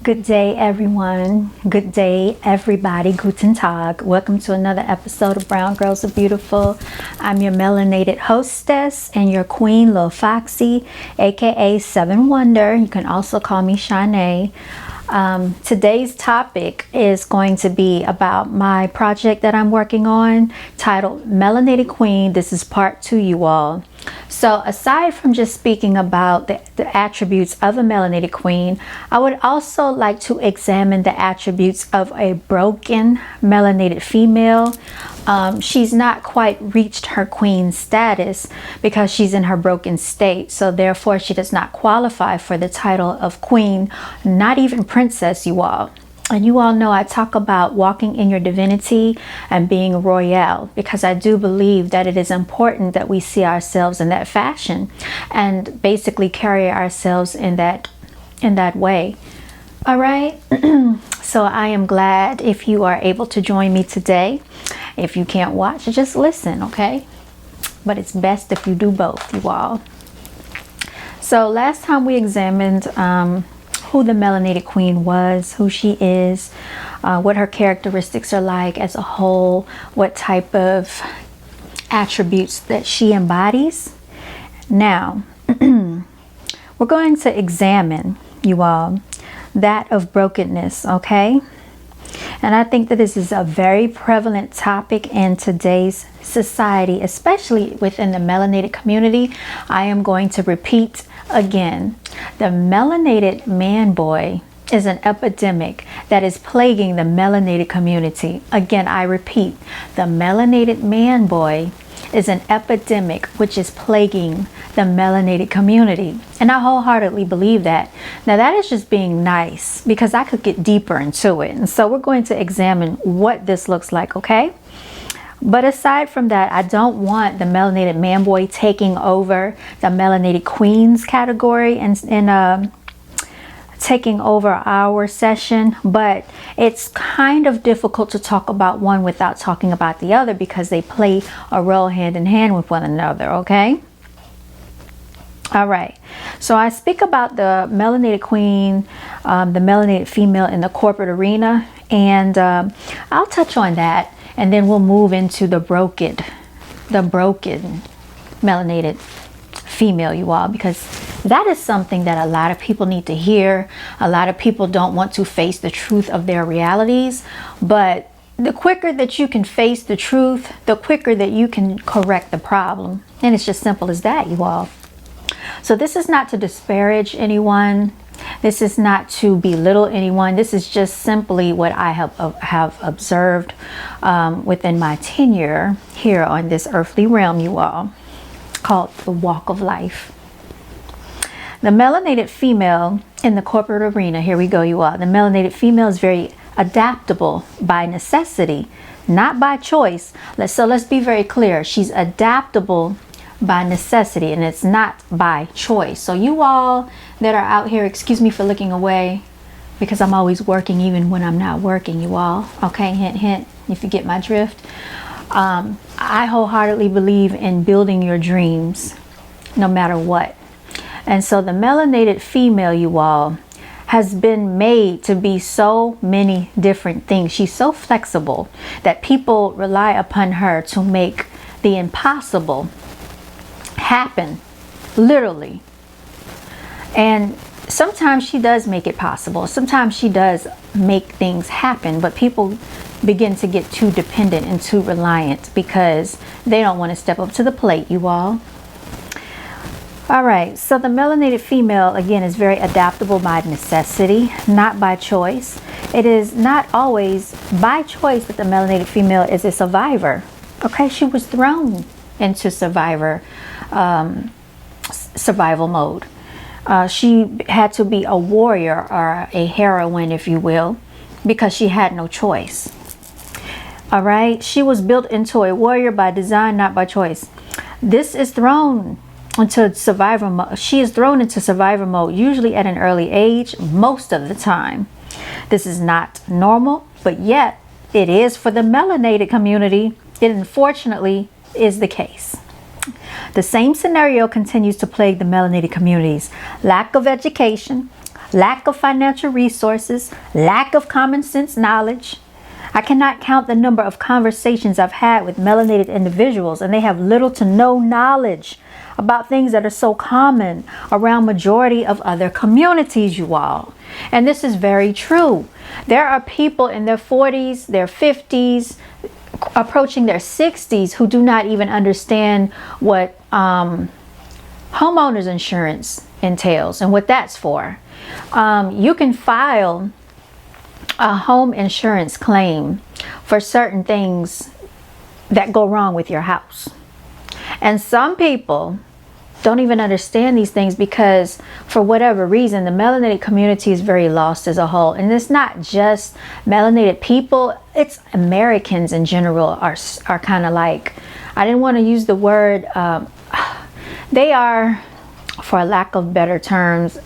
Good day, everyone. Good day, everybody. Guten Tag. Welcome to another episode of Brown Girls Are Beautiful. I'm your melanated hostess and your queen, Lil Foxy, aka Seven Wonder. You can also call me Shanae. Today's topic is going to be about my project that I'm working on titled Melanated Queen. This is part 2, you all. So aside from just speaking about the attributes of a melanated queen, I would also like to examine the attributes of a broken melanated female. She's not quite reached her queen status because she's in her broken state. So therefore she does not qualify for the title of queen, not even princess, you all. And you all know I talk about walking in your divinity and being royale because I do believe that it is important that we see ourselves in that fashion and basically carry ourselves in that way. All right. So I am glad if you are able to join me today. If you can't watch, just listen, okay? But it's best if you do both, you all. So last time we examined who the melanated queen was, who she is, what her characteristics are like as a whole, what type of attributes that she embodies. Now, we're going to examine, you all, that of brokenness, okay? And I think that this is a very prevalent topic in today's society, especially within the melanated community. I am going to repeat again. The melanated man boy is an epidemic that is plaguing the melanated community. Again, I repeat, the melanated man boy is an epidemic which is plaguing the melanated community. And I wholeheartedly believe that. Now that is just being nice because I could get deeper into it. And so we're going to examine what this looks like, okay? But aside from that, I don't want the melanated man boy taking over the melanated queens category and taking over our session. But it's kind of difficult to talk about one without talking about the other because they play a role hand in hand with one another, okay? All right. So I speak about the melanated queen, the melanated female in the corporate arena, and I'll touch on that. And then we'll move into the broken melanated female, you all, because that is something that a lot of people need to hear. A lot of people don't want to face the truth of their realities, but the quicker that you can face the truth, the quicker that you can correct the problem. And it's just simple as that, you all. So this is not to disparage anyone. This is not to belittle anyone. This is just simply what I have observed within my tenure here on this earthly realm, you all, called the walk of life. The melanated female in the corporate arena, here we go, you all. The melanated female is very adaptable by necessity, not by choice. So let's be very clear. She's adaptable by necessity, and it's not by choice. So you all that are out here, excuse me for looking away because I'm always working even when I'm not working, you all. Okay, hint, hint, if you get my drift. I wholeheartedly believe in building your dreams no matter what. And so the melanated female, you all, has been made to be so many different things. She's so flexible that people rely upon her to make the impossible happen, literally. And sometimes she does make it possible. Sometimes she does make things happen, but people begin to get too dependent and too reliant because they don't want to step up to the plate, you all. All right, so the melanated female, again, is very adaptable by necessity, not by choice. It is not always by choice that the melanated female is a survivor. Okay, she was thrown into survival mode. She had to be a warrior or a heroine, if you will, because she had no choice. All right, she was built into a warrior by design, not by choice. This is thrown into survivor mode. She is thrown into survivor mode, usually at an early age, most of the time. This is not normal, but yet it is for the melanated community. It unfortunately is the case. The same scenario continues to plague the melanated communities. Lack of education, lack of financial resources, lack of common sense knowledge. I cannot count the number of conversations I've had with melanated individuals, and they have little to no knowledge about things that are so common around majority of other communities, you all. And this is very true. There are people in their 40s, their 50s, approaching their 60s who do not even understand what homeowners insurance entails and what that's for. You can file a home insurance claim for certain things that go wrong with your house. And some people don't even understand these things because for whatever reason, the melanated community is very lost as a whole. And it's not just melanated people, it's Americans in general are kind of like, I didn't want to use the word, they are, for lack of better terms,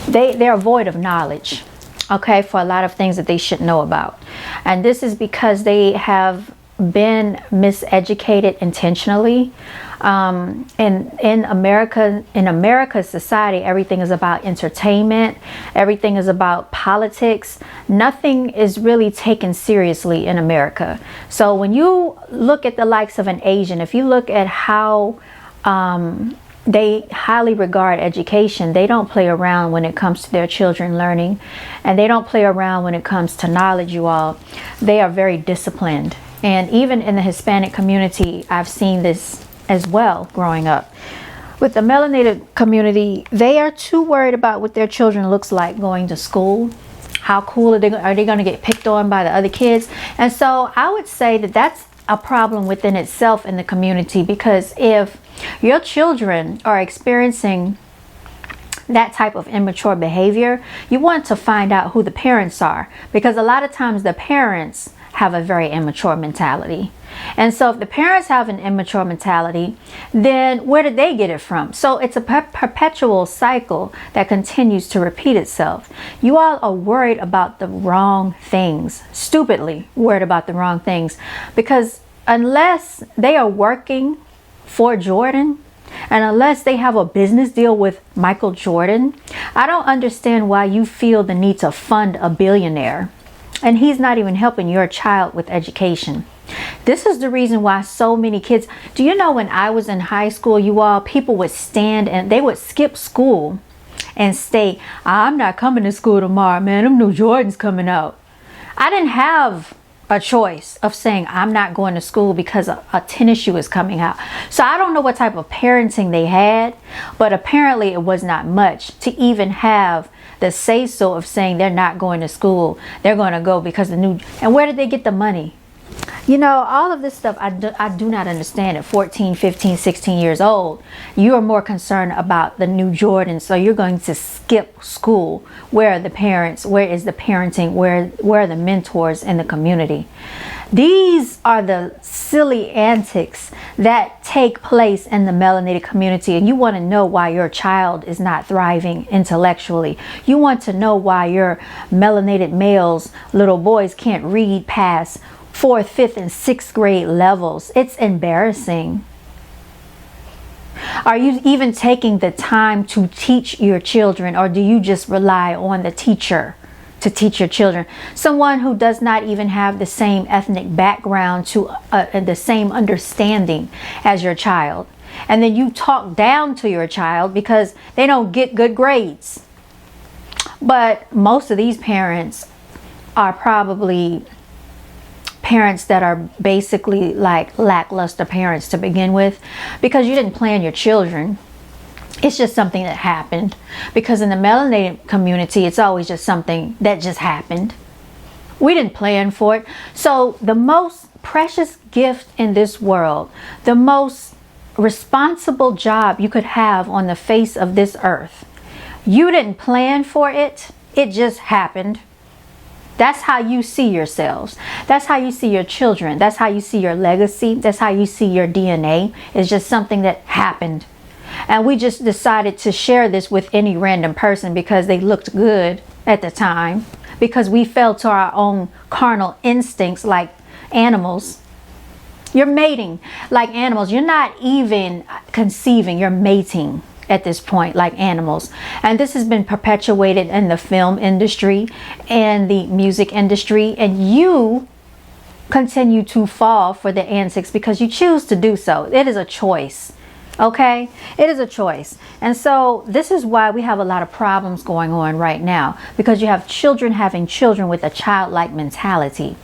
they're void of knowledge, okay, for a lot of things that they should know about. And this is because they have been miseducated intentionally. In America's society, everything is about entertainment, everything is about politics. Nothing is really taken seriously in America. So when you look at the likes of an Asian, if you look at how they highly regard education, they don't play around when it comes to their children learning, and they don't play around when it comes to knowledge, you all. They are very disciplined. And even in the Hispanic community, I've seen this as well growing up. With the melanated community, they are too worried about what their children looks like going to school. How cool are they going to get picked on by the other kids? And so I would say that that's a problem within itself in the community, because if your children are experiencing that type of immature behavior, you want to find out who the parents are, because a lot of times the parents have a very immature mentality. And so if the parents have an immature mentality, then where did they get it from? So it's a perpetual cycle that continues to repeat itself. You all are worried about the wrong things, stupidly worried about the wrong things, because unless they are working for Jordan, and unless they have a business deal with Michael Jordan, I don't understand why you feel the need to fund a billionaire. And he's not even helping your child with education. This is the reason why so many kids, do you know when I was in high school, you all, people would stand and they would skip school and stay, I'm not coming to school tomorrow, man, them new Jordans coming out. I didn't have a choice of saying I'm not going to school because a tennis shoe is coming out. So I don't know what type of parenting they had, but apparently it was not much to even have the say-so of saying they're not going to school. They're going to go because and where did they get the money? You know, all of this stuff, I do not understand. At 14, 15, 16 years old, you are more concerned about the new Jordan. So you're going to skip school. Where are the parents? Where is the parenting? Where are the mentors in the community? These are the silly antics that take place in the melanated community. And you want to know why your child is not thriving intellectually. You want to know why your melanated males, little boys, can't read past 4th, 5th, and 6th grade levels. It's embarrassing. Are you even taking the time to teach your children, or do you just rely on the teacher to teach your children? Someone who does not even have the same ethnic background, to the same understanding as your child. And then you talk down to your child because they don't get good grades. But most of these parents are probably parents that are basically like lackluster parents to begin with, because you didn't plan your children. It's just something that happened, because in the melanated community, it's always just something that just happened. We didn't plan for it. So the most precious gift in this world, the most responsible job you could have on the face of this earth, you didn't plan for it. It just happened. That's how you see yourselves. That's how you see your children. That's how you see your legacy. That's how you see your DNA. It's just something that happened. And we just decided to share this with any random person because they looked good at the time, because we fell to our own carnal instincts like animals. You're mating like animals. You're not even conceiving, you're mating. at this point, like animals. And this has been perpetuated in the film industry and the music industry, and you continue to fall for the antics because you choose to do so. It is a choice. Okay, it is a choice. And so this is why we have a lot of problems going on right now, because you have children having children with a childlike mentality,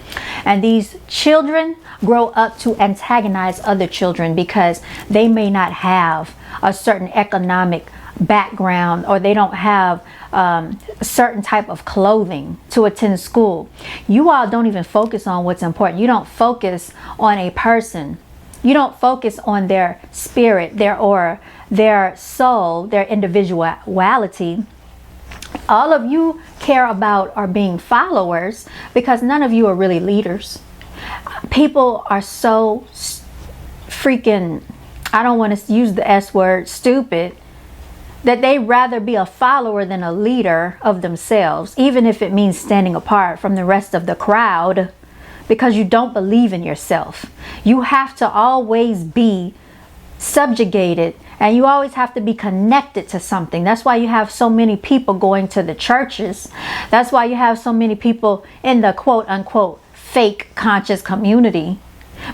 and these children grow up to antagonize other children because they may not have a certain economic background, or they don't have a certain type of clothing to attend school. You all don't even focus on what's important. You don't focus on a person. You don't focus on their spirit, their aura, their soul, their individuality. All of you care about are being followers, because none of you are really leaders. People are so freaking, I don't want to use the S word, stupid, that they rather be a follower than a leader of themselves, even if it means standing apart from the rest of the crowd, because you don't believe in yourself. You have to always be subjugated, and you always have to be connected to something. That's why you have so many people going to the churches. That's why you have so many people in the quote unquote fake conscious community,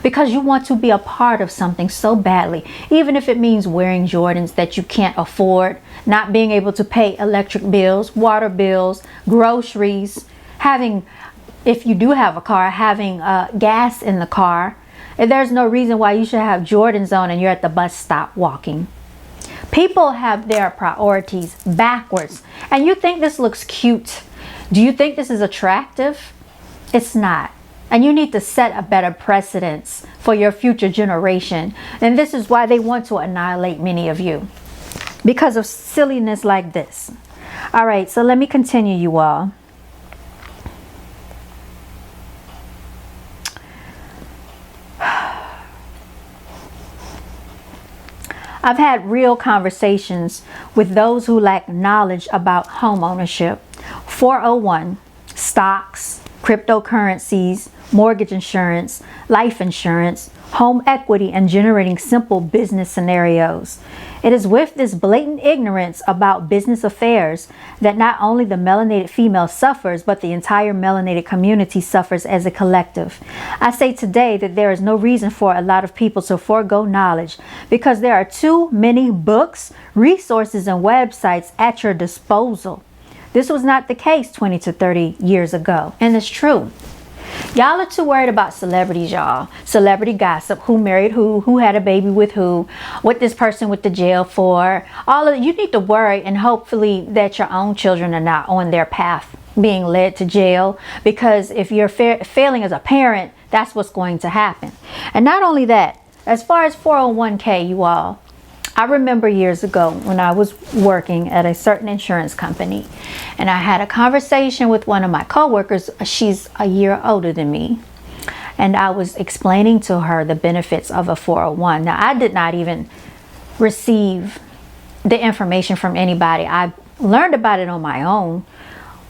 because you want to be a part of something so badly, even if it means wearing Jordans that you can't afford, not being able to pay electric bills, water bills, groceries, having, if you do have a car, having gas in the car. And there's no reason why you should have Jordans on and you're at the bus stop walking. People have their priorities backwards. And you think this looks cute? Do you think this is attractive? It's not. And you need to set a better precedence for your future generation. And this is why they want to annihilate many of you, because of silliness like this. All right, so let me continue, you all. I've had real conversations with those who lack knowledge about home ownership, 401, stocks, cryptocurrencies, mortgage insurance, life insurance, home equity, and generating simple business scenarios. It is with this blatant ignorance about business affairs that not only the melanated female suffers, but the entire melanated community suffers as a collective. I say today that there is no reason for a lot of people to forego knowledge, because there are too many books, resources, and websites at your disposal. This was not the case 20 to 30 years ago, and it's true. Y'all are too worried about celebrities, y'all. Celebrity gossip, who married who had a baby with who, what this person went to jail for. All of you need to worry, and hopefully that your own children are not on their path being led to jail, because if you're failing as a parent, that's what's going to happen. And not only that, as far as 401k, you all, I remember years ago when I was working at a certain insurance company, and I had a conversation with one of my coworkers. She's a year older than me, and I was explaining to her the benefits of a 401. Now, I did not even receive the information from anybody. I learned about it on my own,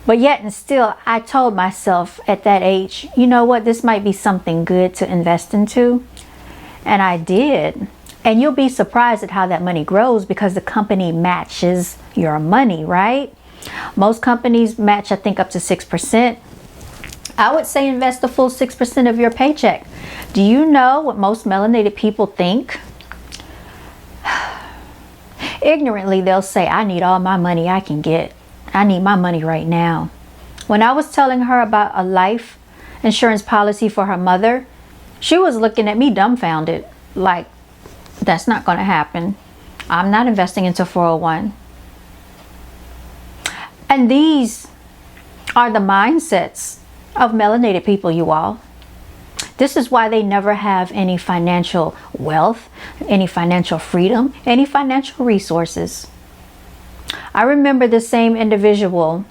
but yet and still, I told myself at that age, you know what, this might be something good to invest into, and I did. And you'll be surprised at how that money grows, because the company matches your money, right? Most companies match, I think, up to 6%. I would say invest the full 6% of your paycheck. Do you know what most melanated people think? Ignorantly, they'll say, I need all my money I can get. I need my money right now. When I was telling her about a life insurance policy for her mother, she was looking at me dumbfounded, like, that's not going to happen. I'm not investing into 401. And these are the mindsets of melanated people, you all. This is why they never have any financial wealth, any financial freedom, any financial resources. I remember the same individual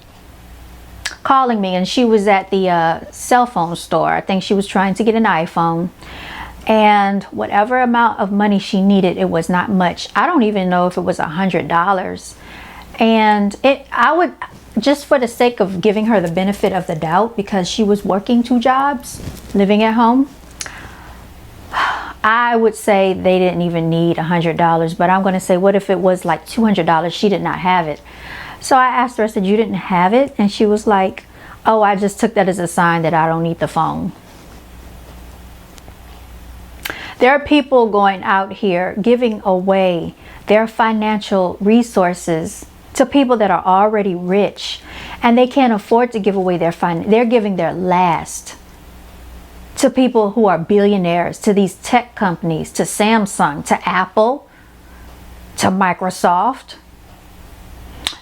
calling me, and she was at the cell phone store. I think she was trying to get an iPhone. And whatever amount of money she needed, it was not much. I don't even know if it was $100. And I would, just for the sake of giving her the benefit of the doubt, because she was working 2 jobs, living at home, I would say they didn't even need $100, but I'm going to say, what if it was like $200? She did not have it. So I asked her, I said, you didn't have it? And she was like, oh, I just took that as a sign that I don't need the phone. There are people going out here giving away their financial resources to people that are already rich, and they can't afford to give away their they're giving their last to people who are billionaires, to these tech companies, to Samsung, to Apple, to Microsoft,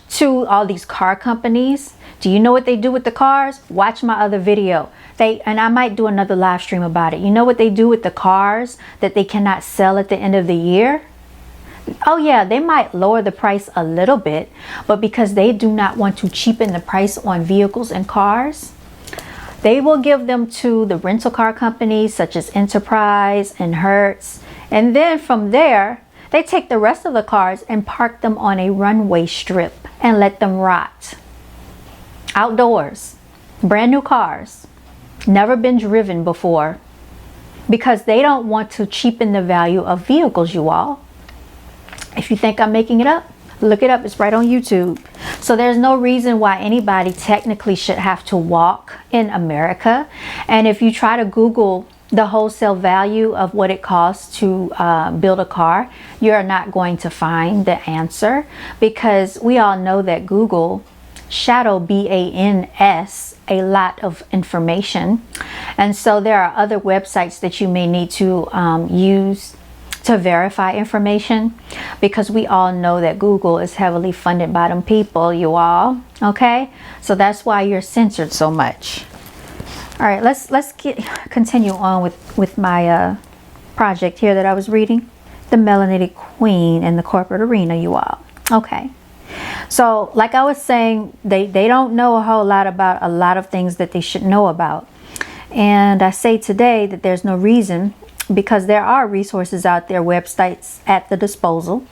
to all these car companies. Do you know what they do with the cars? Watch my other video. And I might do another live stream about it. You know what they do with the cars that they cannot sell at the end of the year? Oh yeah, they might lower the price a little bit, but because they do not want to cheapen the price on vehicles and cars, they will give them to the rental car companies such as Enterprise and Hertz. And then from there, they take the rest of the cars and park them on a runway strip and let them rot. Outdoors, brand new cars, never been driven before, because they don't want to cheapen the value of vehicles, you all. If you think I'm making it up, look it up. It's right on YouTube. So there's no reason why anybody technically should have to walk in America. And if you try to Google the wholesale value of what it costs to build a car, you're not going to find the answer, because we all know that Google shadow BANS a lot of information. And so there are other websites that you may need to use to verify information, because we all know that Google is heavily funded by them people, you all. Okay, so that's why you're censored so much. All right, let's continue on with my project here that I was reading, The Melanated Queen in the Corporate Arena, you all. Okay, so like I was saying, they don't know a whole lot about a lot of things that they should know about. And I say today that there's no reason, because there are resources out there, websites at the disposal.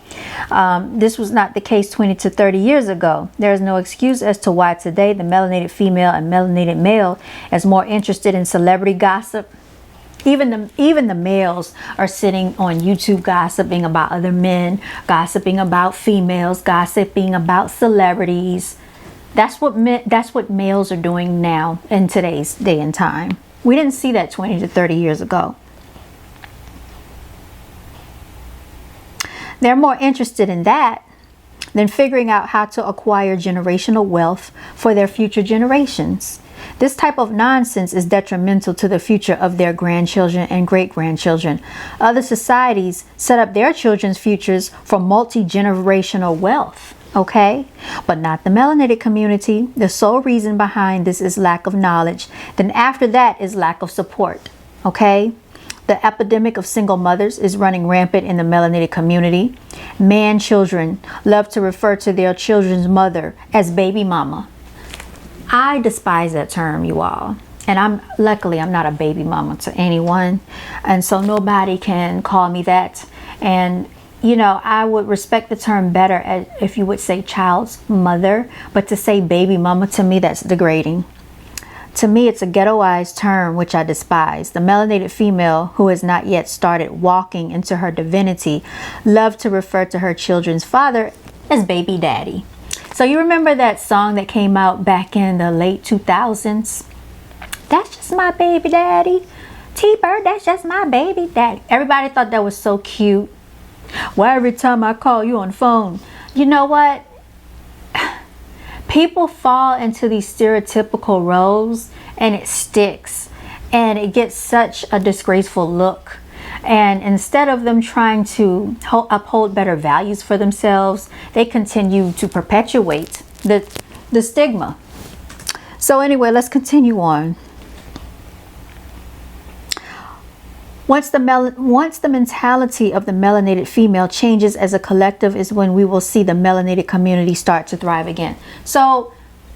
This was not the case 20 to 30 years ago. There is no excuse as to why today the melanated female and melanated male is more interested in celebrity gossip. Even the males are sitting on YouTube gossiping about other men, gossiping about females, gossiping about celebrities. That's what males are doing now in today's day and time. We didn't see that 20 to 30 years ago. They're more interested in that than figuring out how to acquire generational wealth for their future generations. This type of nonsense is detrimental to the future of their grandchildren and great-grandchildren. Other societies set up their children's futures for multi-generational wealth, okay? But not the melanated community. The sole reason behind this is lack of knowledge. Then after that is lack of support, okay? The epidemic of single mothers is running rampant in the melanated community. Man children love to refer to their children's mother as baby mama. I despise that term, you all. And luckily I'm not a baby mama to anyone. And so nobody can call me that. And you know, I would respect the term better if you would say child's mother. But to say baby mama, to me, that's degrading. To me, it's a ghettoized term, which I despise. The melanated female who has not yet started walking into her divinity loves to refer to her children's father as baby daddy. So you remember that song that came out back in the late 2000s? That's just my baby daddy. T-Bird, that's just my baby daddy. Everybody thought that was so cute. Well, every time I call you on the phone, you know what? People fall into these stereotypical roles and it sticks, and it gets such a disgraceful look. And instead of them trying to uphold better values for themselves, they continue to perpetuate the stigma. So anyway, let's continue on. Once the mentality of the melanated female changes as a collective is when we will see the melanated community start to thrive again. So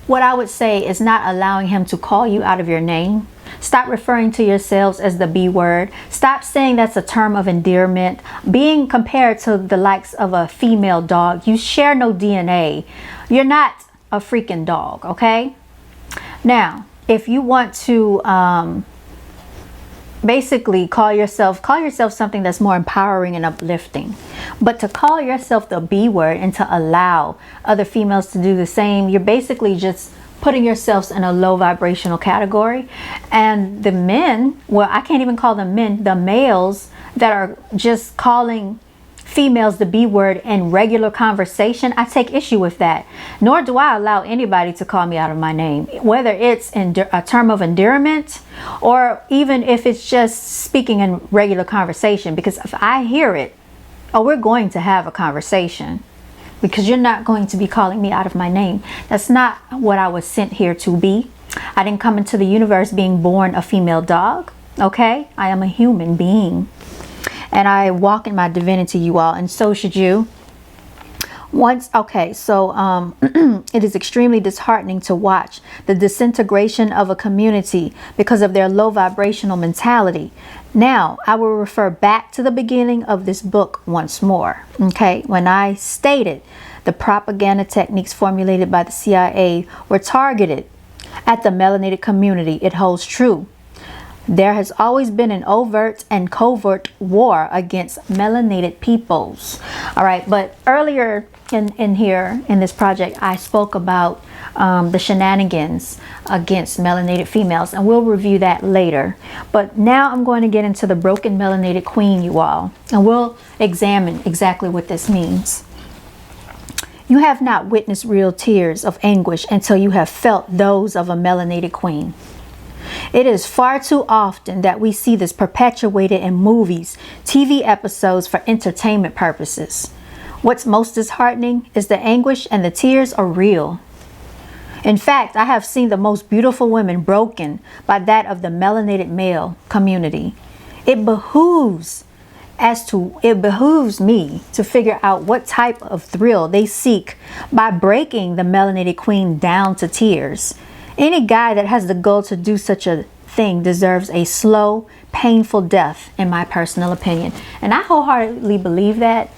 what I would say is not allowing him to call you out of your name. Stop referring to yourselves as the B word. Stop saying that's a term of endearment. Being compared to the likes of a female dog. You share no DNA. You're not a freaking dog, okay? Now, if you want to basically call yourself something that's more empowering and uplifting. But to call yourself the B word and to allow other females to do the same, you're basically just putting yourselves in a low vibrational category. And the men, well, I can't even call them men, the males that are just calling females the B word in regular conversation, I take issue with that. Nor do I allow anybody to call me out of my name, whether it's in a term of endearment or even if it's just speaking in regular conversation. Because if I hear it, oh, we're going to have a conversation, because you're not going to be calling me out of my name. That's not what I was sent here to be. I didn't come into the universe being born a female dog. Okay, I am a human being. And I walk in my divinity, you all, and so should you. It is extremely disheartening to watch the disintegration of a community because of their low vibrational mentality. Now, I will refer back to the beginning of this book once more, okay, when I stated the propaganda techniques formulated by the CIA were targeted at the melanated community. It holds true. There has always been an overt and covert war against melanated peoples. All right, but earlier in this project, I spoke about the shenanigans against melanated females, and we'll review that later. But now I'm going to get into the broken melanated queen, you all, and we'll examine exactly what this means. You have not witnessed real tears of anguish until you have felt those of a melanated queen. It is far too often that we see this perpetuated in movies, TV episodes for entertainment purposes. What's most disheartening is the anguish and the tears are real. In fact, I have seen the most beautiful women broken by that of the melanated male community. It behooves me to figure out what type of thrill they seek by breaking the melanated queen down to tears. Any guy that has the goal to do such a thing deserves a slow, painful death, in my personal opinion. And I wholeheartedly believe that.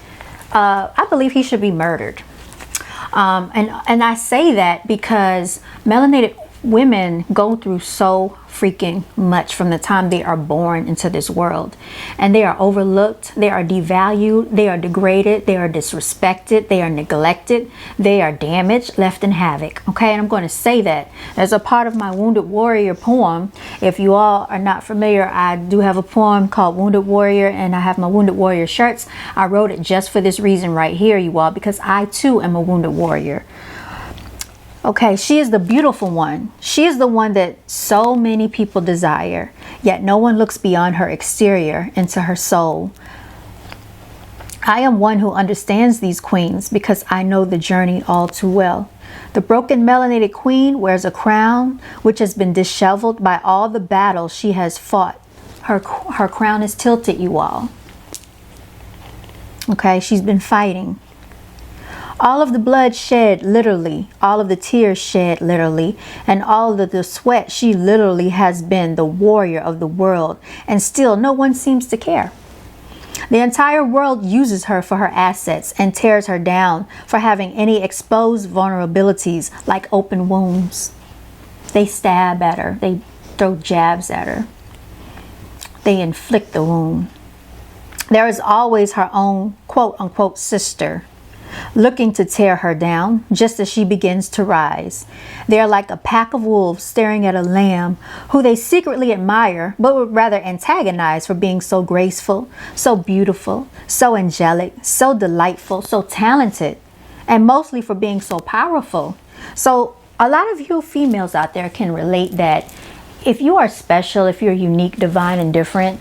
I believe he should be murdered. And I say that because melanated women go through so freaking much from the time they are born into this world, and they are overlooked, they are devalued, they are degraded, they are disrespected, they are neglected, they are damaged, left in havoc. Okay, and I'm going to say that as a part of my Wounded Warrior poem. If you all are not familiar, I do have a poem called Wounded Warrior, and I have my Wounded Warrior shirts. I wrote it just for this reason right here, you all, because I too am a wounded warrior. Okay, she is the beautiful one. She is the one that so many people desire, yet no one looks beyond her exterior into her soul. I am one who understands these queens because I know the journey all too well. The broken melanated queen wears a crown which has been disheveled by all the battles she has fought. Her crown is tilted, you all. Okay, she's been fighting. All of the blood shed, literally, all of the tears shed, literally, and all of the sweat, she literally has been the warrior of the world, and still no one seems to care. The entire world uses her for her assets and tears her down for having any exposed vulnerabilities like open wounds. They stab at her, they throw jabs at her, they inflict the wound. There is always her own quote-unquote sister looking to tear her down just as she begins to rise. They are like a pack of wolves staring at a lamb who they secretly admire but would rather antagonize for being so graceful, so beautiful, so angelic, so delightful, so talented, and mostly for being so powerful. So a lot of you females out there can relate that if you are special, if you're unique, divine, and different,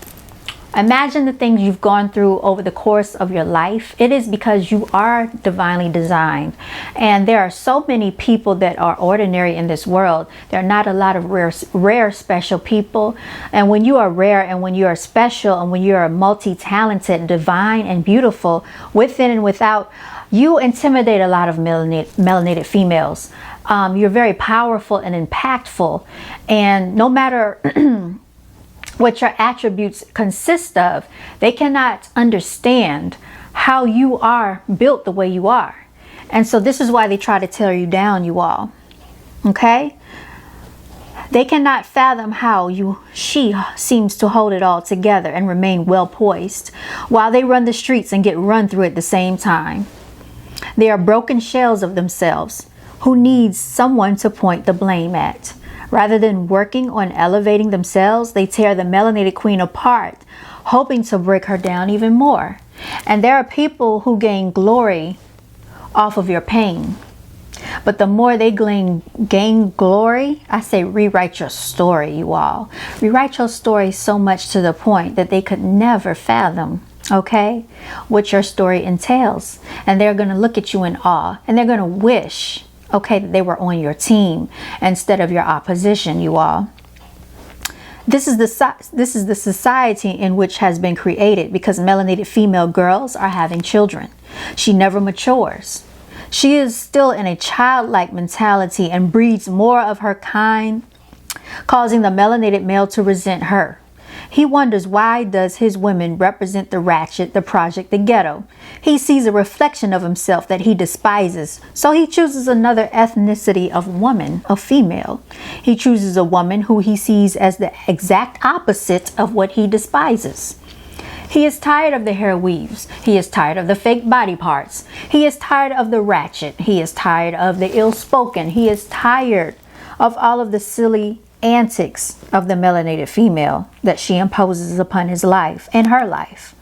imagine the things you've gone through over the course of your life. It is because you are divinely designed. And there are so many people that are ordinary in this world. There are not a lot of rare special people. And when you are rare and when you are special and when you are multi-talented, divine, and beautiful within and without, you intimidate a lot of melanated females. You're very powerful and impactful. And no matter what your attributes consist of, they cannot understand how you are built the way you are. And so this is why they try to tear you down, you all. Okay? They cannot fathom how she seems to hold it all together and remain well poised while they run the streets and get run through at the same time. They are broken shells of themselves who needs someone to point the blame at. Rather than working on elevating themselves, they tear the melanated queen apart, hoping to break her down even more. And there are people who gain glory off of your pain. But the more they gain glory, I say rewrite your story, you all. Rewrite your story so much to the point that they could never fathom, okay, what your story entails. And they're going to look at you in awe. And they're going to wish, okay, that they were on your team instead of your opposition, you all. This is the society in which has been created because melanated female girls are having children. She never matures. She is still in a childlike mentality and breeds more of her kind, causing the melanated male to resent her. He wonders, why does his women represent the ratchet, the project, the ghetto? He sees a reflection of himself that he despises, so he chooses another ethnicity of woman, of female. He chooses a woman who he sees as the exact opposite of what he despises. He is tired of the hair weaves. He is tired of the fake body parts. He is tired of the ratchet. He is tired of the ill-spoken. He is tired of all of the silly antics of the melanated female that she imposes upon his life and her life.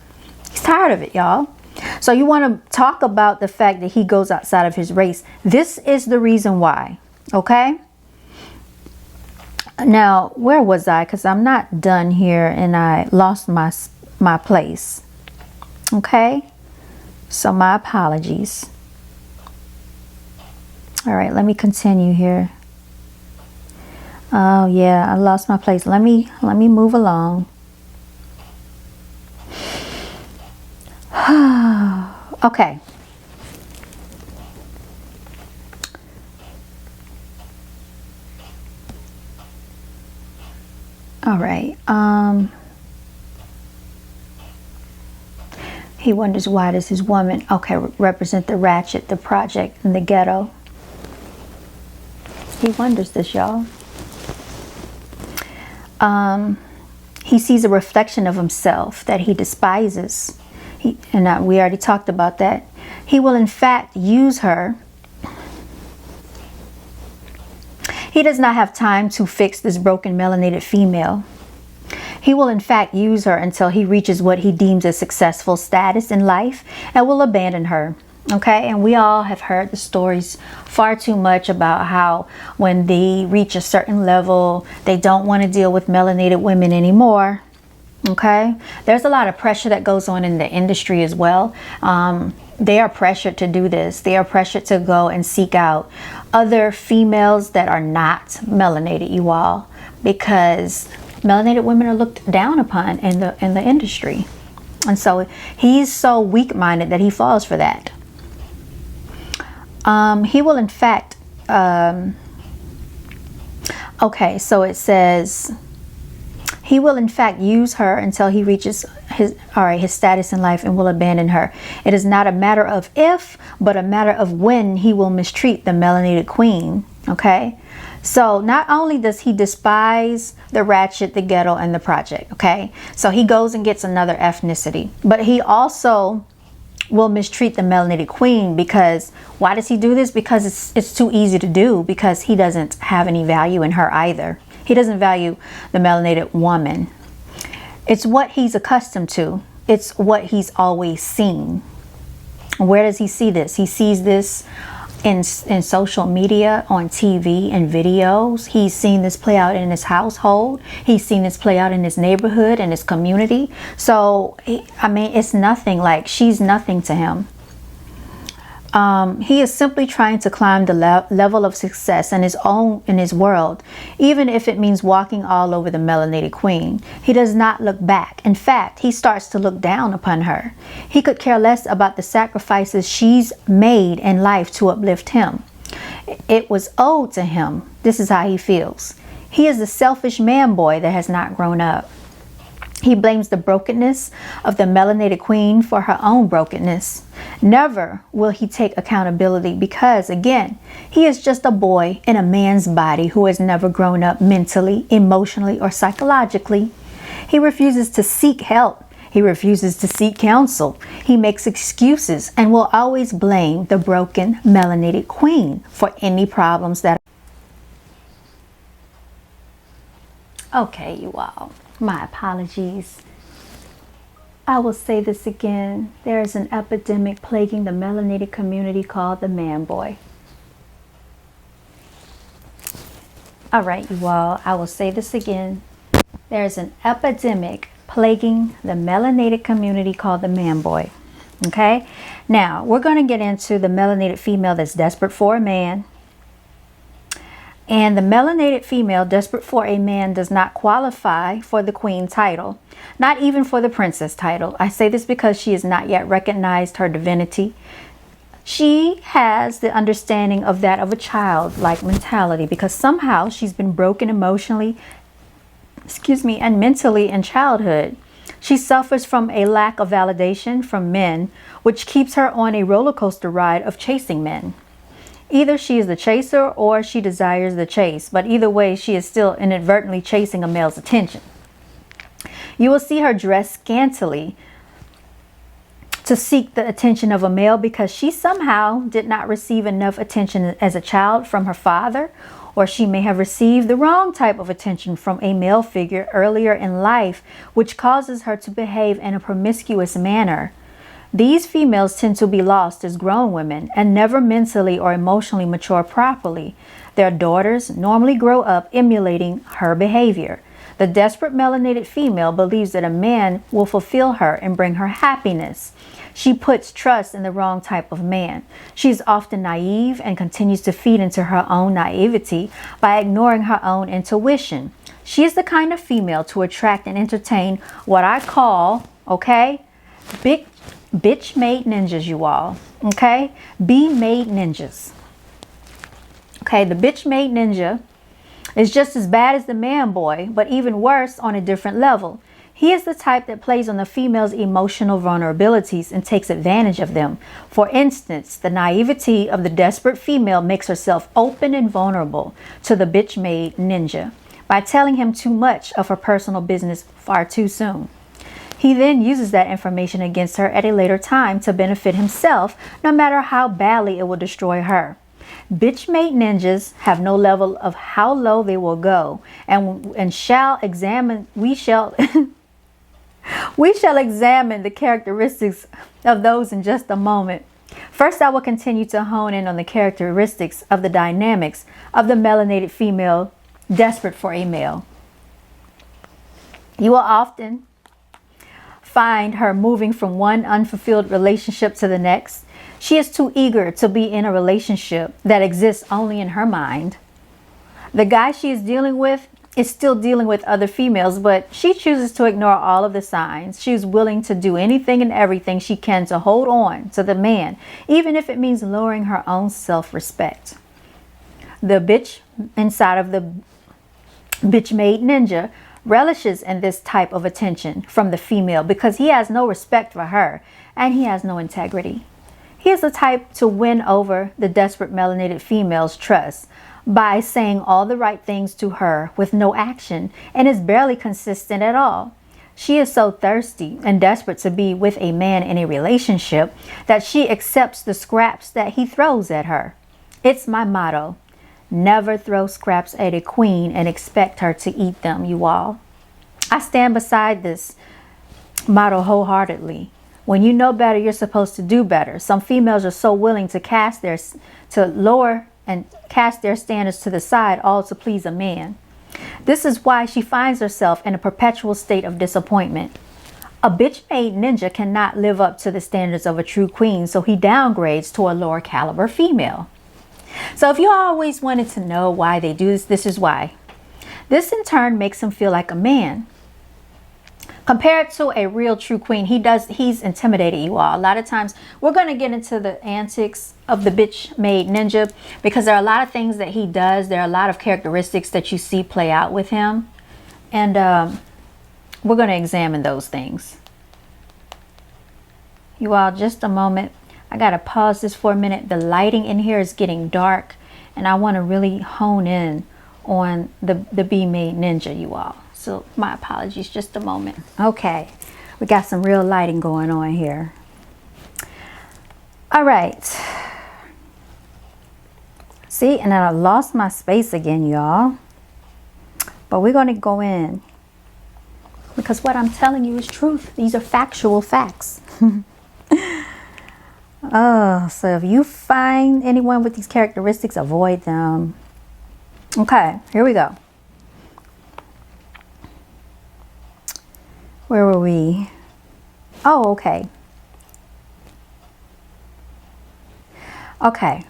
He's tired of it, y'all. So you want to talk about the fact that he goes outside of his race. This is the reason why, okay? Now, where was I? Because I'm not done here and I lost my place. Okay, so my apologies. All right, let me continue here. Oh yeah, I lost my place. Let me move along. Okay. All right. He wonders, why does his woman, okay, represent the ratchet, the project, and the ghetto? He wonders this, y'all. He sees a reflection of himself that he despises. We already talked about that. He will in fact use her. He does not have time to fix this broken melanated female. He will in fact use her until he reaches what he deems a successful status in life and will abandon her. Okay, and we all have heard the stories far too much about how when they reach a certain level, they don't want to deal with melanated women anymore. Okay, there's a lot of pressure that goes on in the industry as well. They are pressured to do this. They are pressured to go and seek out other females that are not melanated, you all, because melanated women are looked down upon in the industry. And so he's so weak-minded that he falls for that. He will in fact, okay, so it says, he will in fact use her until he reaches his status in life and will abandon her. It is not a matter of if, but a matter of when he will mistreat the melanated queen. Okay, so not only does he despise the ratchet, the ghetto, and the project, okay, so he goes and gets another ethnicity, but he also will mistreat the melanated queen. Because why does he do this? Because it's too easy to do, because he doesn't have any value in her either. He doesn't value the melanated woman. It's what he's accustomed to. It's what he's always seen. Where does he see this? He sees this in social media, on TV and videos. He's seen this play out in his household. He's seen this play out in his neighborhood and his community. So, I mean, it's nothing. Like, she's nothing to him. He is simply trying to climb the level of success in his world, even if it means walking all over the melanated queen. He does not look back. In fact, he starts to look down upon her. He could care less about the sacrifices she's made in life to uplift him. It was owed to him. This is how he feels. He is the selfish man boy that has not grown up. He blames the brokenness of the melanated queen for her own brokenness. Never will he take accountability because, again, he is just a boy in a man's body who has never grown up mentally, emotionally, or psychologically. He refuses to seek help. He refuses to seek counsel. He makes excuses and will always blame the broken melanated queen for any problems that... Okay, you all. My apologies. I will say this again. There is an epidemic plaguing the melanated community called the man boy. All right, you all. I will say this again. There is an epidemic plaguing the melanated community called the man boy. Okay? Now, we're going to get into the melanated female that's desperate for a man. And the melanated female desperate for a man does not qualify for the queen title, not even for the princess title. I say this because she has not yet recognized her divinity. She has the understanding of that of a childlike mentality because somehow she's been broken emotionally, and mentally in childhood. She suffers from a lack of validation from men, which keeps her on a roller coaster ride of chasing men. Either she is the chaser or she desires the chase, but either way, she is still inadvertently chasing a male's attention. You will see her dress scantily to seek the attention of a male because she somehow did not receive enough attention as a child from her father, or she may have received the wrong type of attention from a male figure earlier in life, which causes her to behave in a promiscuous manner. These females tend to be lost as grown women and never mentally or emotionally mature properly. Their daughters normally grow up emulating her behavior. The desperate melanated female believes that a man will fulfill her and bring her happiness. She puts trust in the wrong type of man. She is often naive and continues to feed into her own naivety by ignoring her own intuition. She is the kind of female to attract and entertain what I call, big bitch made ninjas, you all. Be made ninjas. The bitch made ninja is just as bad as the man boy, but even worse on a different level. He is the type that plays on the female's emotional vulnerabilities and takes advantage of them. For instance, the naivety of the desperate female makes herself open and vulnerable to the bitch made ninja by telling him too much of her personal business far too soon. He then uses that information against her at a later time to benefit himself, no matter how badly it will destroy her. Bitch-made ninjas have no level of how low they will go, and we shall examine the characteristics of those in just a moment. First, I will continue to hone in on the characteristics of the dynamics of the melanated female desperate for a male. You will often find her moving from one unfulfilled relationship to the next. She is too eager to be in a relationship that exists only in her mind. The guy she is dealing with is still dealing with other females, but she chooses to ignore all of the signs. She is willing to do anything and everything she can to hold on to the man, even if it means lowering her own self-respect. The bitch inside of the bitch-made ninja relishes in this type of attention from the female because he has no respect for her and he has no integrity. He is the type to win over the desperate melanated female's trust by saying all the right things to her with no action and is barely consistent at all. She is so thirsty and desperate to be with a man in a relationship that she accepts the scraps that he throws at her. It's my motto. Never throw scraps at a queen and expect her to eat them, you all. I stand beside this motto wholeheartedly. When you know better, you're supposed to do better. Some females are so willing to lower and cast their standards to the side, all to please a man. This is why she finds herself in a perpetual state of disappointment. A bitch-made ninja cannot live up to the standards of a true queen, so he downgrades to a lower caliber female. So if you always wanted to know why they do this, this is why. This in turn makes him feel like a man. Compared to a real true queen, he's intimidated, you all. A lot of times we're going to get into the antics of the bitch-made ninja because there are a lot of things that he does. There are a lot of characteristics that you see play out with him. And We're going to examine those things. You all, just a moment. I got to pause this for a minute. The lighting in here is getting dark, and I want to really hone in on the Be Made Ninja, you all. So my apologies, just a moment. Okay, we got some real lighting going on here. All right. See, and then I lost my space again, y'all. But we're going to go in, because what I'm telling you is truth. These are factual facts. Oh, so if you find anyone with these characteristics, avoid them. Okay, here we go. Where were we? Oh, okay. Okay.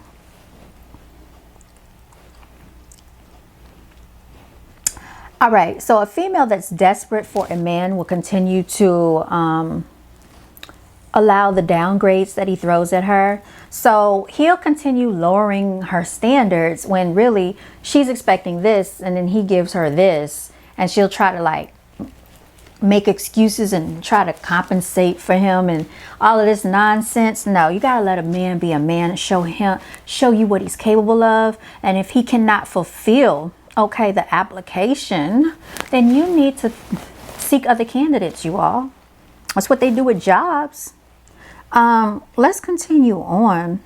All right, so a female that's desperate for a man will continue to allow the downgrades that he throws at her. So he'll continue lowering her standards when really she's expecting this, and then he gives her this, and she'll try to like make excuses and try to compensate for him and all of this nonsense. No, you gotta let a man be a man, show you what he's capable of. And if he cannot fulfill, okay, the application, then you need to seek other candidates, you all. That's what they do with jobs. Let's continue on.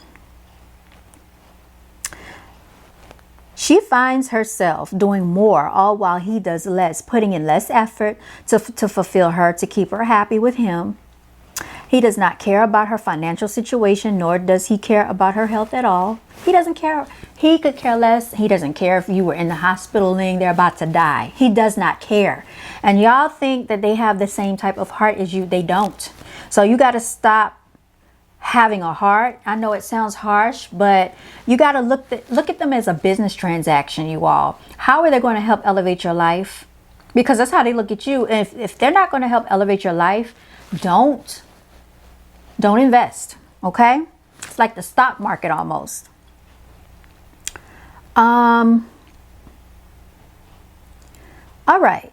She finds herself doing more, all while he does less, putting in less effort to fulfill her, to keep her happy with him. He does not care about her financial situation, nor does he care about her health at all. He doesn't care. He could care less. He doesn't care if you were in the hospital laying there about to die. He does not care. And y'all think that they have the same type of heart as you. They don't. So you got to stop having a heart. I know it sounds harsh, but you got to look at them as a business transaction, you all. How are they going to help elevate your life? Because that's how they look at you. And if they're not going to help elevate your life, don't invest. Okay? It's like the stock market almost. All right.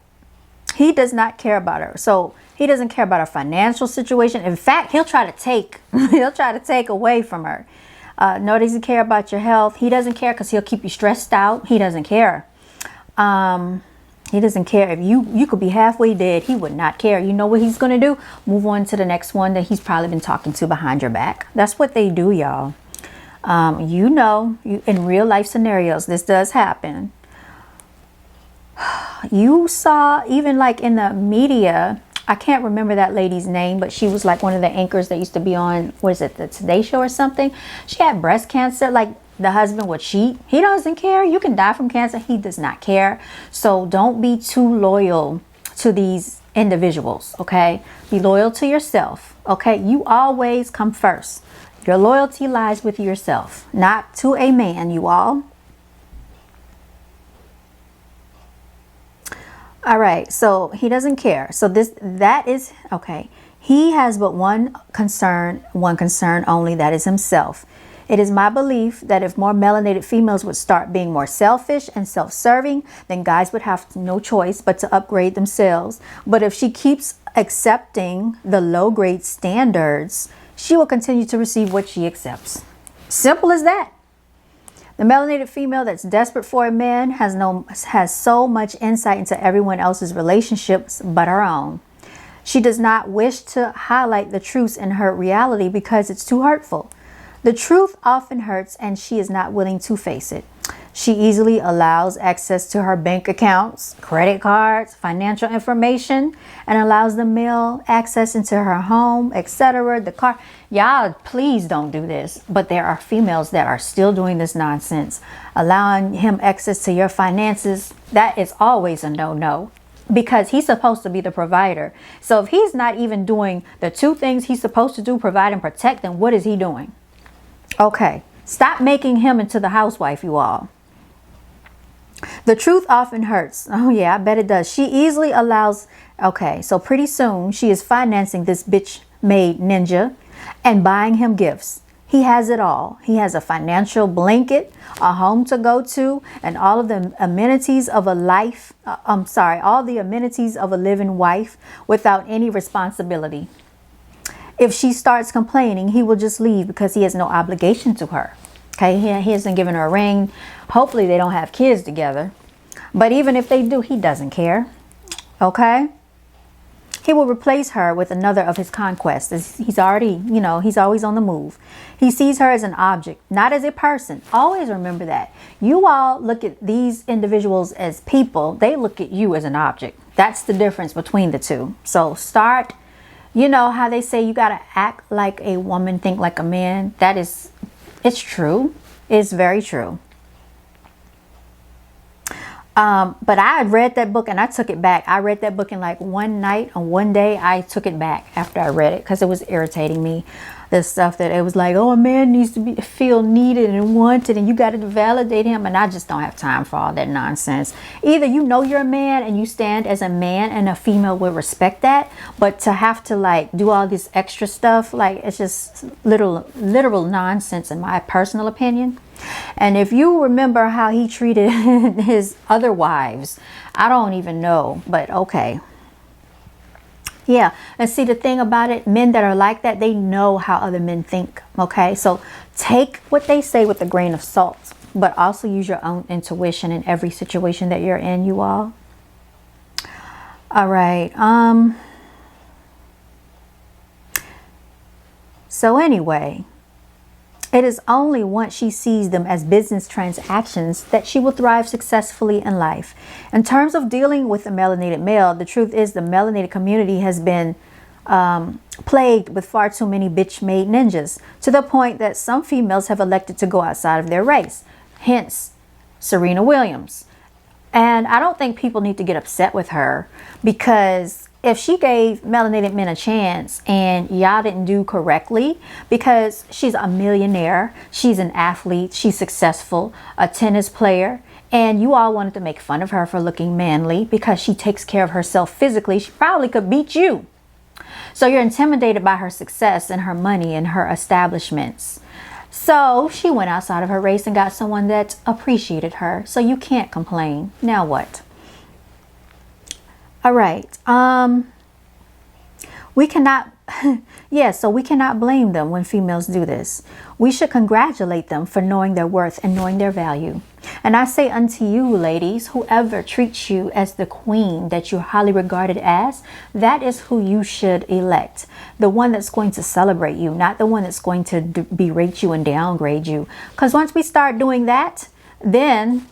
He does not care about her. So he doesn't care about her financial situation. In fact, he'll try to take away from her. Nor does he care about your health. He doesn't care because he'll keep you stressed out. He doesn't care. He doesn't care if you could be halfway dead. He would not care. You know what he's going to do? Move on to the next one that he's probably been talking to behind your back. That's what they do, y'all. In real life scenarios, this does happen. You saw, even like in the media, I can't remember that lady's name, but she was like one of the anchors that used to be on, what is it, the Today Show or something. She had breast cancer. Like, the husband would cheat. He doesn't care. You can die from cancer. He does not care. So don't be too loyal to these individuals, okay? Be loyal to yourself, okay? You always come first. Your loyalty lies with yourself, not to a man, you all. All right, so he doesn't care. So that is okay. He has but one concern only, that is himself. It is my belief that if more melanated females would start being more selfish and self-serving, then guys would have no choice but to upgrade themselves. But if she keeps accepting the low-grade standards, she will continue to receive what she accepts. Simple as that. The melanated female that's desperate for a man has so much insight into everyone else's relationships but her own. She does not wish to highlight the truths in her reality because it's too hurtful. The truth often hurts, and she is not willing to face it. She easily allows access to her bank accounts, credit cards, financial information, and allows the male access into her home, etc. The car. Y'all, please don't do this. But there are females that are still doing this nonsense. Allowing him access to your finances, that is always a no-no. Because he's supposed to be the provider. So if he's not even doing the two things he's supposed to do, provide and protect, then what is he doing? Okay, stop making him into the housewife, you all. The truth often hurts. Oh yeah, I bet it does. She easily allows, okay, so pretty soon she is financing this bitch made ninja and buying him gifts. He has it all. He has a financial blanket, a home to go to, and all of the amenities of a life. All the amenities of a living wife without any responsibility. If she starts complaining, he will just leave because he has no obligation to her. Okay, he hasn't given her a ring. Hopefully they don't have kids together. But even if they do, he doesn't care. Okay? He will replace her with another of his conquests. He's already, he's always on the move. He sees her as an object, not as a person. Always remember that. You all look at these individuals as people. They look at you as an object. That's the difference between the two. So start, how they say you got to act like a woman, think like a man. It's true. It's very true. But I had read that book and I took it back. I read that book in like one night, on one day. I took it back after I read it because it was irritating me. The stuff that it was like, oh, a man needs to feel needed and wanted and you got to validate him. And I just don't have time for all that nonsense. Either you're a man and you stand as a man and a female will respect that. But to have to like do all this extra stuff, like it's just literal nonsense in my personal opinion. And if you remember how he treated his other wives, I don't even know, but okay. Yeah, and see the thing about it, men that are like that, they know how other men think, okay? So take what they say with a grain of salt, but also use your own intuition in every situation that you're in, you all. All right. So anyway, it is only once she sees them as business transactions that she will thrive successfully in life. In terms of dealing with the melanated male, the truth is the melanated community has been plagued with far too many bitch-made ninjas, to the point that some females have elected to go outside of their race. Hence, Serena Williams. And I don't think people need to get upset with her, because if she gave melanated men a chance and y'all didn't do correctly, because she's a millionaire, she's an athlete, she's successful, a tennis player, and you all wanted to make fun of her for looking manly because she takes care of herself physically, she probably could beat you. So you're intimidated by her success and her money and her establishments. So she went outside of her race and got someone that appreciated her. So you can't complain. Now what? All right. We cannot, so we cannot blame them when females do this. We should congratulate them for knowing their worth and knowing their value. And I say unto you, ladies, whoever treats you as the queen that you're highly regarded as, that is who you should elect. The one that's going to celebrate you, not the one that's going to berate you and downgrade you. Because once we start doing that, then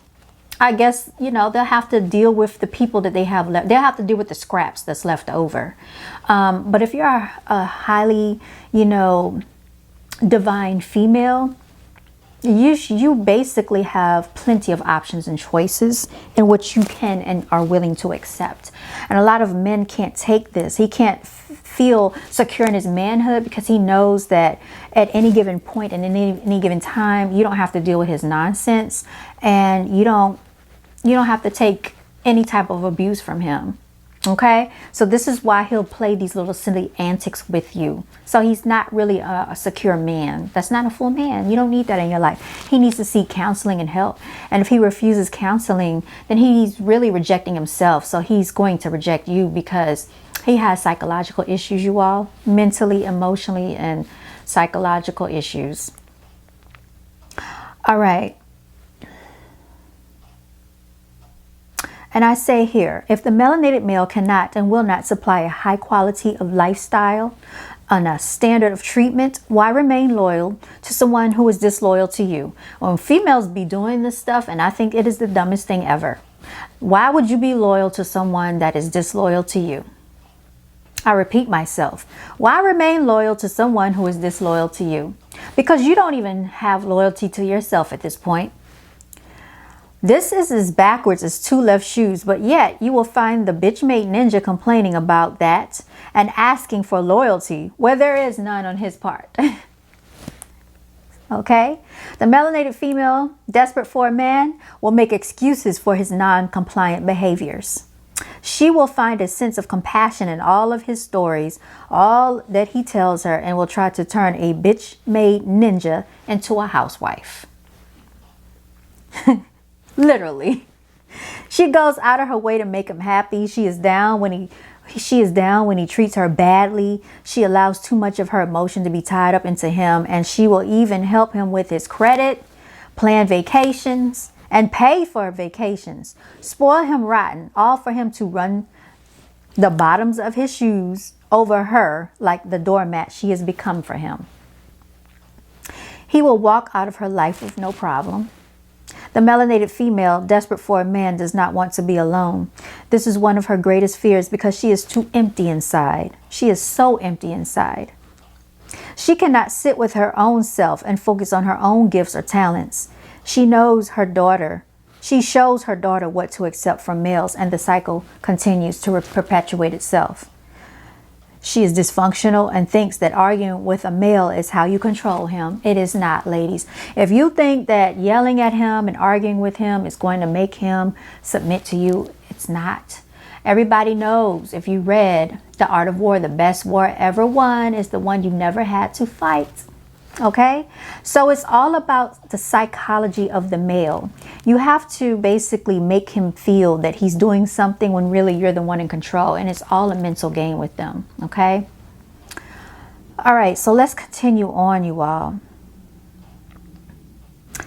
I guess, they'll have to deal with the people that they have left. They'll have to deal with the scraps that's left over. But if you're a highly, divine female, you basically have plenty of options and choices in what you can and are willing to accept. And a lot of men can't take this. He can't feel secure in his manhood because he knows that at any given point and in any given time, you don't have to deal with his nonsense, and you don't have to take any type of abuse from him. Okay, so this is why he'll play these little silly antics with you. So he's not really a secure man. That's not a full man. You don't need that in your life. He needs to seek counseling and help. And if he refuses counseling, then he's really rejecting himself. So he's going to reject you because he has psychological issues, you all, mentally, emotionally, and psychological issues. All right. And I say here, if the melanated male cannot and will not supply a high quality of lifestyle and a standard of treatment, why remain loyal to someone who is disloyal to you? When females be doing this stuff, and I think it is the dumbest thing ever. Why would you be loyal to someone that is disloyal to you? I repeat myself. Why remain loyal to someone who is disloyal to you? Because you don't even have loyalty to yourself at this point. This is as backwards as two left shoes, but yet you will find the bitch-made ninja complaining about that and asking for loyalty where there is none on his part. Okay? The melanated female, desperate for a man, will make excuses for his non-compliant behaviors. She will find a sense of compassion in all of his stories, all that he tells her, and will try to turn a bitch-made ninja into a housewife. Literally. She goes out of her way to make him happy. She is down when he treats her badly. She allows too much of her emotion to be tied up into him, and she will even help him with his credit, plan vacations, and pay for vacations. Spoil him rotten, all for him to run the bottoms of his shoes over her like the doormat she has become for him. He will walk out of her life with no problem. The melanated female, desperate for a man, does not want to be alone. This is one of her greatest fears because she is too empty inside. She is so empty inside. She cannot sit with her own self and focus on her own gifts or talents. She shows her daughter what to accept from males, and the cycle continues to perpetuate itself. She is dysfunctional and thinks that arguing with a male is how you control him. It is not, ladies. If you think that yelling at him and arguing with him is going to make him submit to you, it's not. Everybody knows, if you read The Art of War, the best war ever won is the one you never had to fight. Okay, so it's all about the psychology of the male. You have to basically make him feel that he's doing something when really you're the one in control, and it's all a mental game with them. Okay, all right, so let's continue on, you all.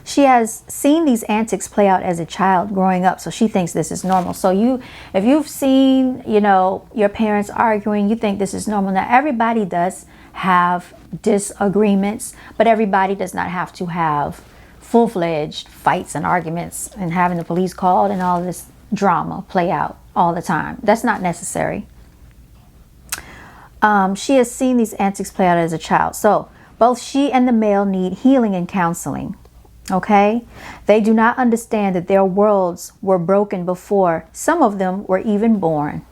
She has seen these antics play out as a child growing up, so she thinks this is normal. So if you've seen, your parents arguing, you think this is normal. Now, everybody does have disagreements, but everybody does not have to have full-fledged fights and arguments and having the police called and all this drama play out all the time. That's not necessary. She has seen these antics play out as a child. So both she and the male need healing and counseling. Okay? They do not understand that their worlds were broken before some of them were even born.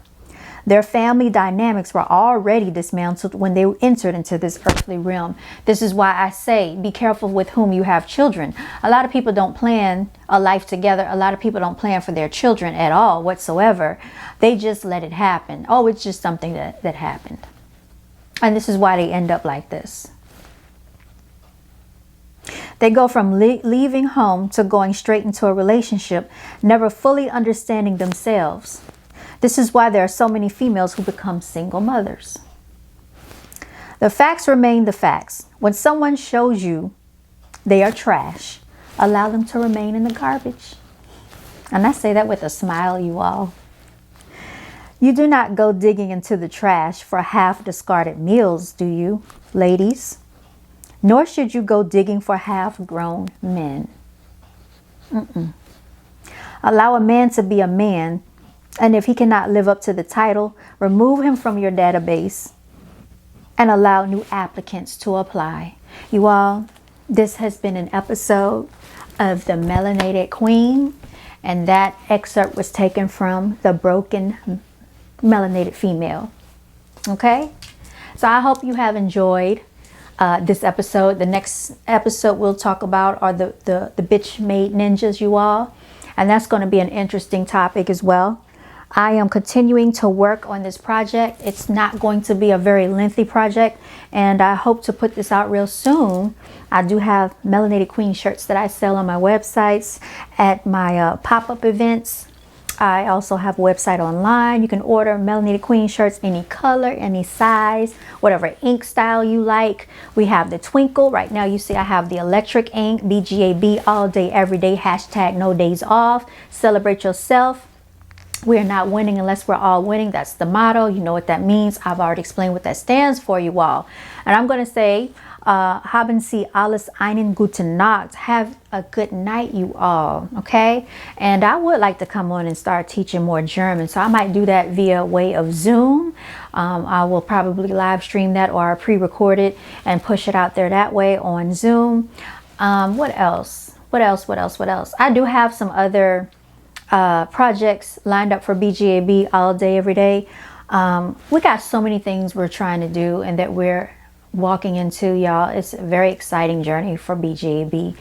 Their family dynamics were already dismantled when they entered into this earthly realm. This is why I say, be careful with whom you have children. A lot of people don't plan a life together. A lot of people don't plan for their children at all whatsoever. They just let it happen. Oh, it's just something that happened. And this is why they end up like this. They go from leaving home to going straight into a relationship, never fully understanding themselves. This is why there are so many females who become single mothers. The facts remain the facts. When someone shows you they are trash, allow them to remain in the garbage. And I say that with a smile, you all. You do not go digging into the trash for half-discarded meals, do you, ladies? Nor should you go digging for half-grown men. Allow a man to be a man. And if he cannot live up to the title, remove him from your database and allow new applicants to apply. You all, this has been an episode of The Melanated Queen, and that excerpt was taken from The Broken Melanated Female. Okay? So I hope you have enjoyed this episode. The next episode we'll talk about are the bitch-made ninjas, you all. And that's going to be an interesting topic as well. I am continuing to work on this project. It's not going to be a very lengthy project, and I hope to put this out real soon. I do have Melanated Queen shirts that I sell on my websites, at my pop-up events. I also have a website online. You can order Melanated Queen shirts any color, any size, whatever ink style you like. We have the Twinkle. Right now you see I have the electric ink, BGAB, all day, every day, hashtag no days off. Celebrate yourself. We are not winning unless we're all winning. That's the motto. You know what that means. I've already explained what that stands for, you all. And I'm going to say, haben Sie alles einen guten Nacht. Have a good night, you all. Okay? And I would like to come on and start teaching more German. So I might do that via way of Zoom. I will probably live stream that or pre-record it and push it out there that way on Zoom. What else? I do have some other projects lined up for BGAB all day, every day. We got so many things we're trying to do and that we're walking into, y'all. It's a very exciting journey for BGAB.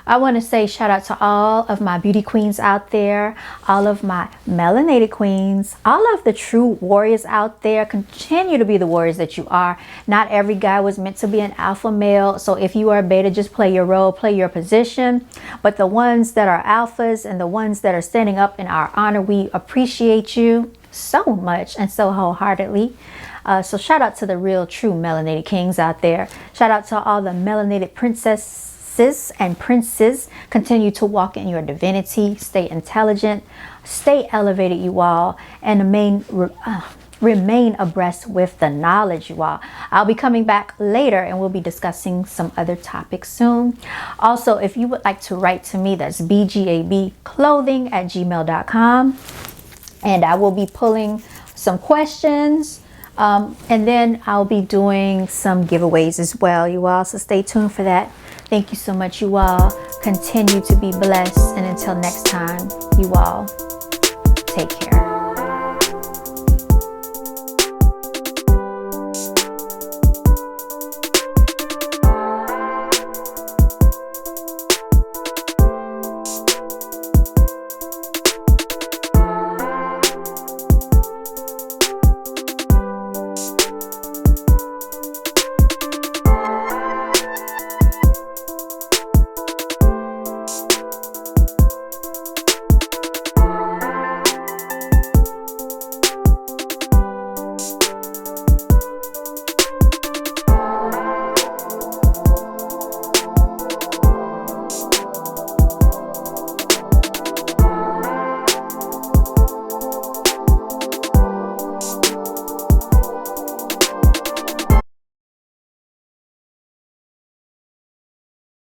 I want to say shout out to all of my beauty queens out there, all of my melanated queens, all of the true warriors out there. Continue to be the warriors that you are. Not every guy was meant to be an alpha male. So if you are a beta, just play your role, play your position. But the ones that are alphas and the ones that are standing up in our honor, we appreciate you so much and so wholeheartedly. So shout out to the real true melanated kings out there. Shout out to all the melanated princesses and princes. Continue to walk in your divinity, stay intelligent, stay elevated, you all, and remain abreast with the knowledge, you all. I'll be coming back later and we'll be discussing some other topics soon. Also, if you would like to write to me, that's BGABClothing@gmail.com, and I will be pulling some questions. And then I'll be doing some giveaways as well, you all. So stay tuned for that. Thank you so much, you all. Continue to be blessed. And until next time, you all, take care.